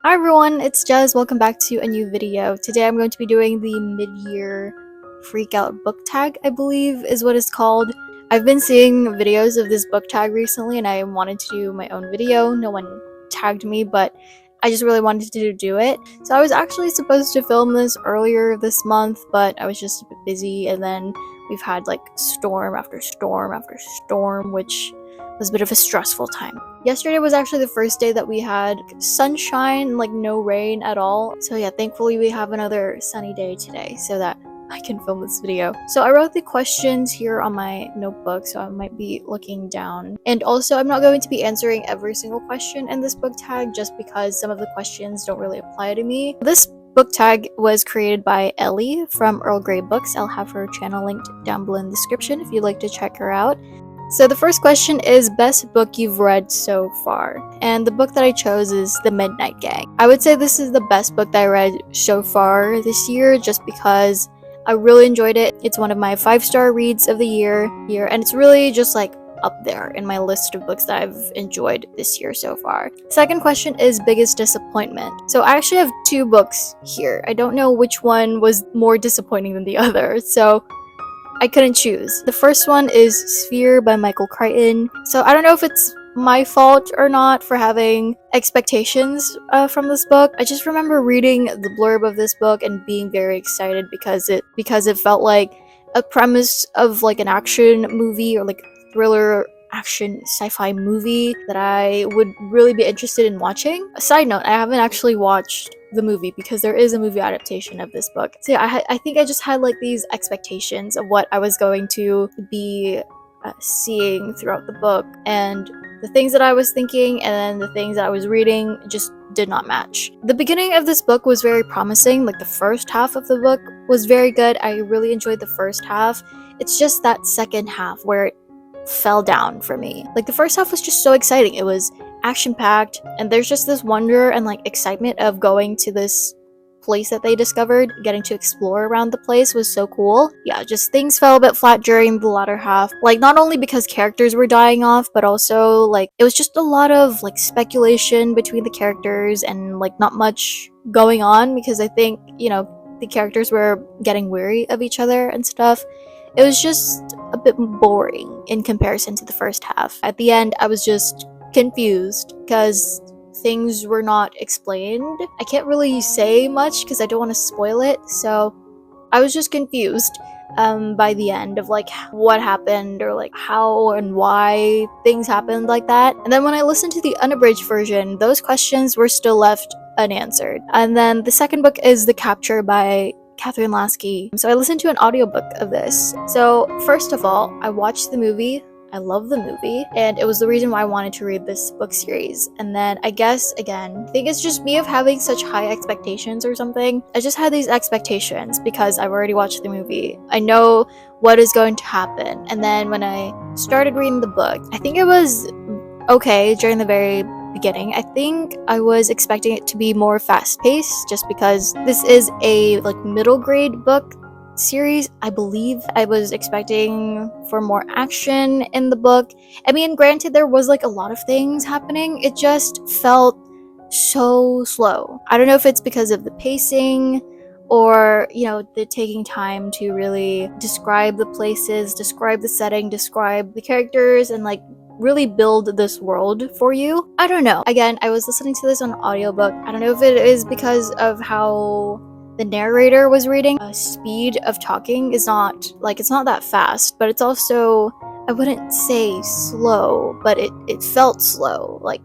Hi everyone, it's Jez. Welcome back to a new video. Today I'm going to be doing the mid-year freakout book tag, I believe is what it's called. I've been seeing videos of this book tag recently and I wanted to do my own video. No one tagged me, but I just really wanted to do it. So I was actually supposed to film this earlier this month, but I was just a bit busy, and then we've had like storm after storm after storm, which was a bit of a stressful time. Yesterday was actually the first day that we had sunshine, like no rain at all. So yeah, thankfully we have another sunny day today so that I can film this video. So I wrote the questions here on my notebook, so I might be looking down. And also, I'm not going to be answering every single question in this book tag just because some of the questions don't really apply to me. This book tag was created by Ellie from Earl Grey Books. I'll have her channel linked down below in the description if you'd like to check her out. So the first question is best book you've read so far, and the book that I chose is The Midnight Gang. I would say this is the best book that I read so far this year just because I really enjoyed it. It's one of my 5-star reads of the year, and it's really just like up there in my list of books that I've enjoyed this year so far. Second question is biggest disappointment. So I actually have 2 books here. I don't know which one was more disappointing than the other, so I couldn't choose. The first one is Sphere by Michael Crichton. So I don't know if it's my fault or not for having expectations from this book. I just remember reading the blurb of this book and being very excited because it felt like a premise of like an action movie or like thriller action sci-fi movie that I would really be interested in watching. A side note, I haven't actually watched the movie because there is a movie adaptation of this book. So yeah, I think I just had like these expectations of what I was going to be seeing throughout the book, and the things that I was thinking and then the things that I was reading just did not match. The beginning of this book was very promising. Like the first half of the book was very good. I really enjoyed the first half. It's just that second half where it fell down for me. Like the first half was just so exciting. It was action-packed, and there's just this wonder and like excitement of going to this place that they discovered. Getting to explore around the place was so cool. Yeah, just things fell a bit flat during the latter half. Like not only because characters were dying off, but also like it was just a lot of like speculation between the characters and like not much going on because I think, the characters were getting weary of each other and stuff. It was just a bit boring in comparison to the first half. At the end, I was just confused because things were not explained. I can't really say much because I don't want to spoil it, so I was just confused by the end of like what happened or like how and why things happened like that. And then when I listened to the unabridged version, those questions were still left unanswered. And then the second book is The Capture by Catherine Lasky. So I listened to an audiobook of this. So first of all, I watched the movie. I love the movie, and it was the reason why I wanted to read this book series. And then I guess, again, I think it's just me of having such high expectations or something. I just had these expectations because I've already watched the movie. I know what is going to happen. And then when I started reading the book, I think it was okay during the very beginning. I think I was expecting it to be more fast-paced just because this is a like middle grade book series. I believe I was expecting for more action in the book. I mean, granted, there was like a lot of things happening. It just felt so slow. I don't know if it's because of the pacing or, the taking time to really describe the places, describe the setting, describe the characters, and like really build this world for you. I don't know. Again, I was listening to this on audiobook. I don't know if it is because of how the narrator was reading. Speed of talking is not like, it's not that fast, but it's also, I wouldn't say slow, but it felt slow. Like,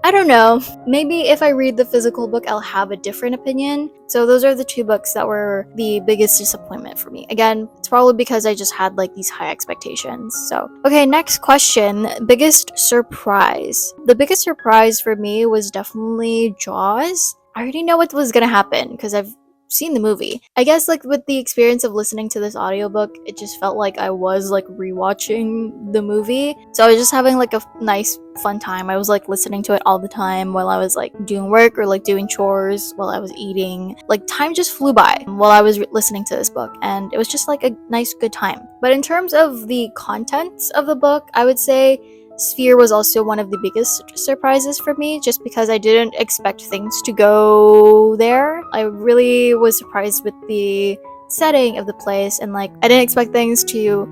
I don't know. Maybe if I read the physical book, I'll have a different opinion. So those are the 2 books that were the biggest disappointment for me. Again, it's probably because I just had like these high expectations. So, okay, next question. Biggest surprise. The biggest surprise for me was definitely Jaws. I already know what was gonna happen because I've seen the movie. I guess like with the experience of listening to this audiobook, it just felt like I was like rewatching the movie. So I was just having like a nice fun time. I was like listening to it all the time while I was like doing work or like doing chores, while I was eating. Like time just flew by while I was listening to this book, and it was just like a nice good time. But in terms of the contents of the book, I would say Sphere was also one of the biggest surprises for me, just because I didn't expect things to go there. I really was surprised with the setting of the place, and like I didn't expect things to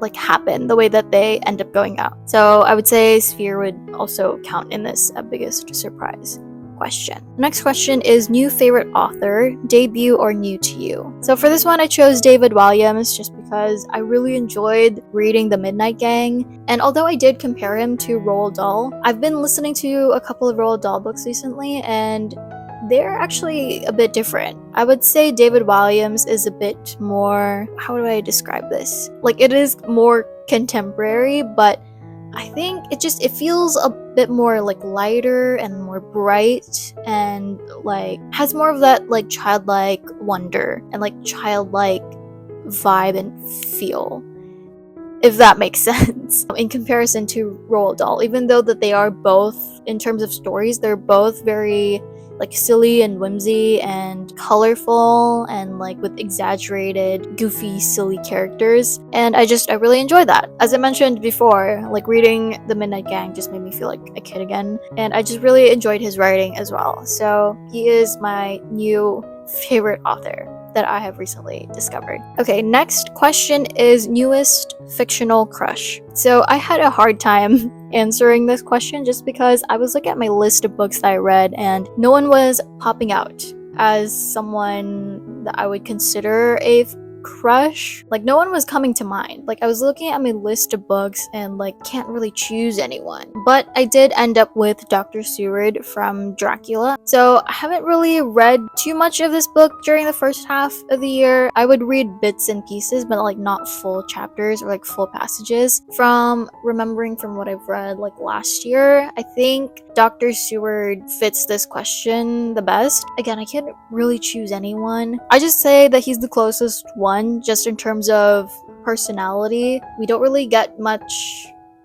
like happen the way that they end up going out. So I would say Sphere would also count in this biggest surprise question. The next question is new favorite author, debut or new to you. So for this one I chose David Walliams just because I really enjoyed reading The Midnight Gang, and although I did compare him to Roald Dahl, I've been listening to a couple of Roald Dahl books recently and they're actually a bit different. I would say David Walliams is a bit more, how do I describe this? Like it is more contemporary, but I think it feels a bit more like lighter and more bright and like has more of that like childlike wonder and like childlike vibe and feel, if that makes sense, in comparison to Roald Dahl. Even though that they are both, in terms of stories, they're both very like silly and whimsy and colorful and like with exaggerated, goofy, silly characters. And I really enjoy that. As I mentioned before, like reading The Midnight Gang just made me feel like a kid again. And I just really enjoyed his writing as well. So he is my new favorite author that I have recently discovered. Okay, next question is newest fictional crush. So I had a hard time answering this question just because I was looking at my list of books that I read and no one was popping out as someone that I would consider a crush. Like no one was coming to mind. Like I was looking at my list of books and like can't really choose anyone. But I did end up with Dr. Seward from Dracula. So I haven't really read too much of this book during the first half of the year. I would read bits and pieces, but like not full chapters or like full passages. From remembering from what I've read like last year, I think Dr. Seward fits this question the best. Again, I can't really choose anyone. I just say that he's the closest one, just in terms of personality. We don't really get much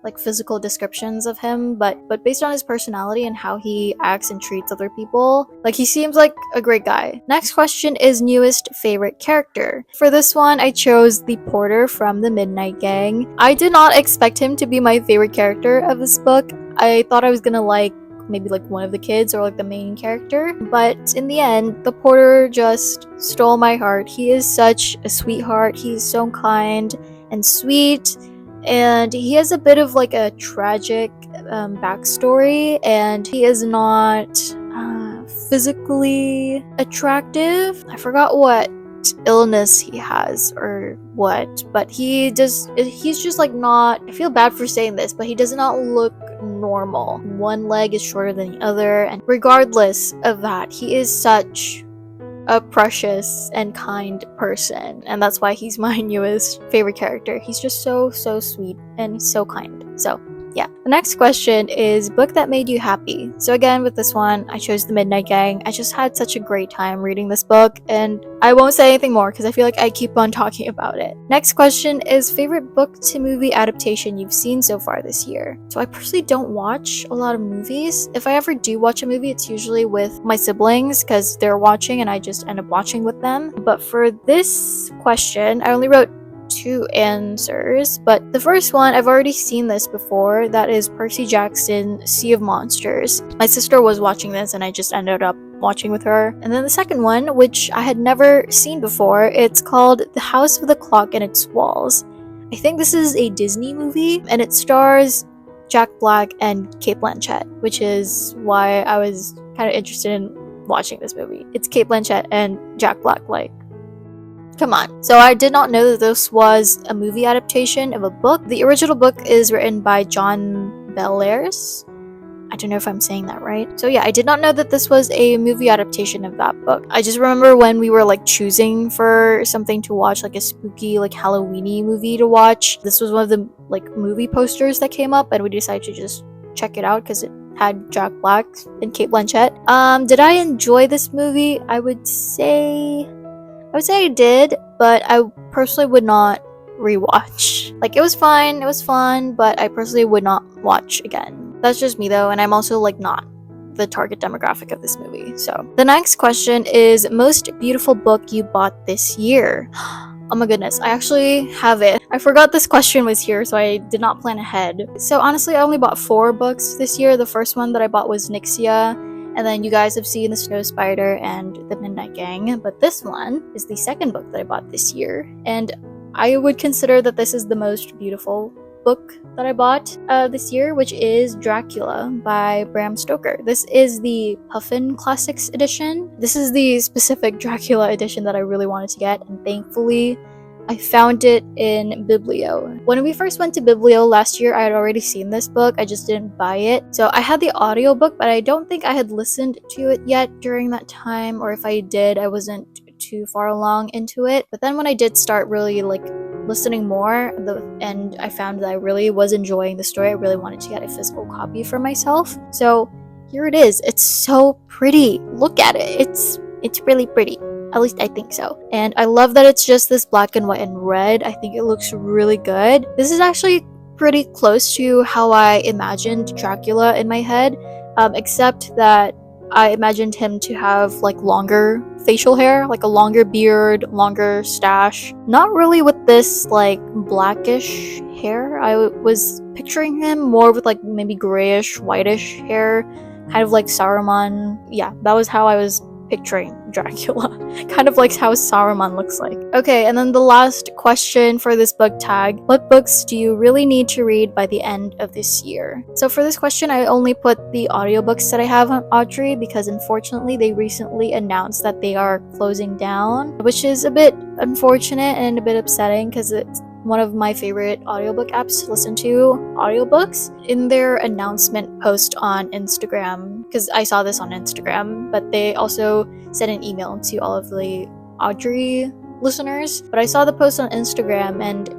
like physical descriptions of him, but based on his personality and how he acts and treats other people, like he seems like a great guy. Next question is newest favorite character. For this one, I chose the porter from The Midnight Gang. I did not expect him to be my favorite character of this book. I thought I was gonna like maybe like one of the kids or like the main character, but in the end the porter just stole my heart. He is such a sweetheart. He's so kind and sweet, and he has a bit of like a tragic backstory, and he is not physically attractive. I forgot what illness he has or what, but he's just like not, I feel bad for saying this, but he does not look normal. One leg is shorter than the other, and regardless of that, he is such a precious and kind person, and that's why he's my newest favorite character. He's just so sweet and so kind. So yeah. The next question is book that made you happy. So again, with this one, I chose The Midnight Gang. I just had such a great time reading this book, and I won't say anything more because I feel like I keep on talking about it. Next question is favorite book to movie adaptation you've seen so far this year. So I personally don't watch a lot of movies. If I ever do watch a movie, it's usually with my siblings because they're watching and I just end up watching with them. But for this question, I only wrote 2 answers, but the first one, I've already seen this before. That is Percy Jackson, Sea of Monsters. My sister was watching this and I just ended up watching with her. And then the second one, which I had never seen before, it's called The House with the Clock and Its Walls. I think this is a Disney movie and it stars Jack Black and Cate Blanchett, which is why I was kind of interested in watching this movie. It's Cate Blanchett and Jack Black, like, come on. So I did not know that this was a movie adaptation of a book. The original book is written by John Bellairs. I don't know if I'm saying that right. So yeah, I did not know that this was a movie adaptation of that book. I just remember when we were like choosing for something to watch, like a spooky, like Halloween-y movie to watch, this was one of the like movie posters that came up, and we decided to just check it out because it had Jack Black and Cate Blanchett. Did I enjoy this movie? I would say I did, but I personally would not rewatch. Like, it was fine, it was fun, but I personally would not watch again. That's just me though, and I'm also like not the target demographic of this movie. So the next question is most beautiful book you bought this year. Oh my goodness, I actually have it. I forgot this question was here, so I did not plan ahead. So honestly, I only bought 4 books this year. The first one that I bought was Nixia, and then you guys have seen The Snow Spider and The Midnight Gang, but this one is the second book that I bought this year, and I would consider that this is the most beautiful book that I bought this year, which is Dracula by Bram Stoker. This is the Puffin Classics edition. This is the specific Dracula edition that I really wanted to get, and thankfully I found it in Biblio. When we first went to Biblio last year, I had already seen this book, I just didn't buy it. So I had the audiobook, but I don't think I had listened to it yet during that time, or if I did, I wasn't too far along into it. But then when I did start really listening more, and I found that I really was enjoying the story, I really wanted to get a physical copy for myself. So here it is. It's so pretty. Look at it. It's really pretty. At least I think so. And I love that it's just this black and white and red. I think it looks really good. This is actually pretty close to how I imagined Dracula in my head, except that I imagined him to have longer facial hair, like a longer beard, longer stash. Not really with this blackish hair. I was picturing him more with maybe grayish, whitish hair, kind of like Saruman. Yeah, that was how I was picturing Dracula. Kind of like how Saruman looks like. Okay, and then the last question for this book tag: what books do you really need to read by the end of this year? So for this question, I only put the audiobooks that I have on Audrey because unfortunately they recently announced that they are closing down, which is a bit unfortunate and a bit upsetting because it's one of my favorite audiobook apps to listen to audiobooks. In their announcement post on Instagram, because I saw this on Instagram, but they also sent an email to all of the Audrey listeners. But I saw the post on Instagram, and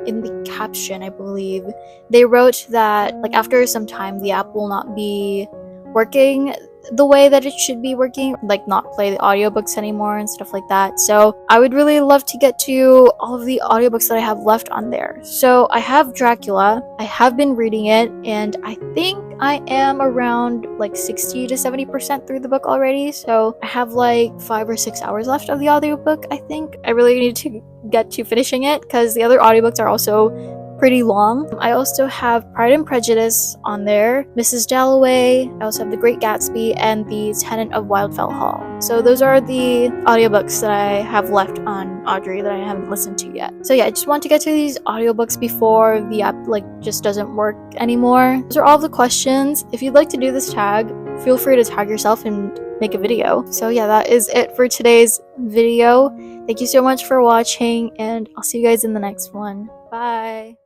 in the caption, I believe, they wrote that after some time the app will not be working the way that it should be working, not play the audiobooks anymore and stuff like that. So I would really love to get to all of the audiobooks that I have left on there. So I have Dracula, I have been reading it, and I think I am around 60 to 70% through the book already. So I have 5 or 6 hours left of the audiobook. I think I really need to get to finishing it because the other audiobooks are also pretty long. I also have Pride and Prejudice on there, Mrs. Dalloway, I also have The Great Gatsby, and The Tenant of Wildfell Hall. So those are the audiobooks that I have left on Audrey that I haven't listened to yet. So yeah, I just want to get to these audiobooks before the app just doesn't work anymore. Those are all the questions. If you'd like to do this tag, feel free to tag yourself and make a video. So yeah, that is it for today's video. Thank you so much for watching, and I'll see you guys in the next one. Bye!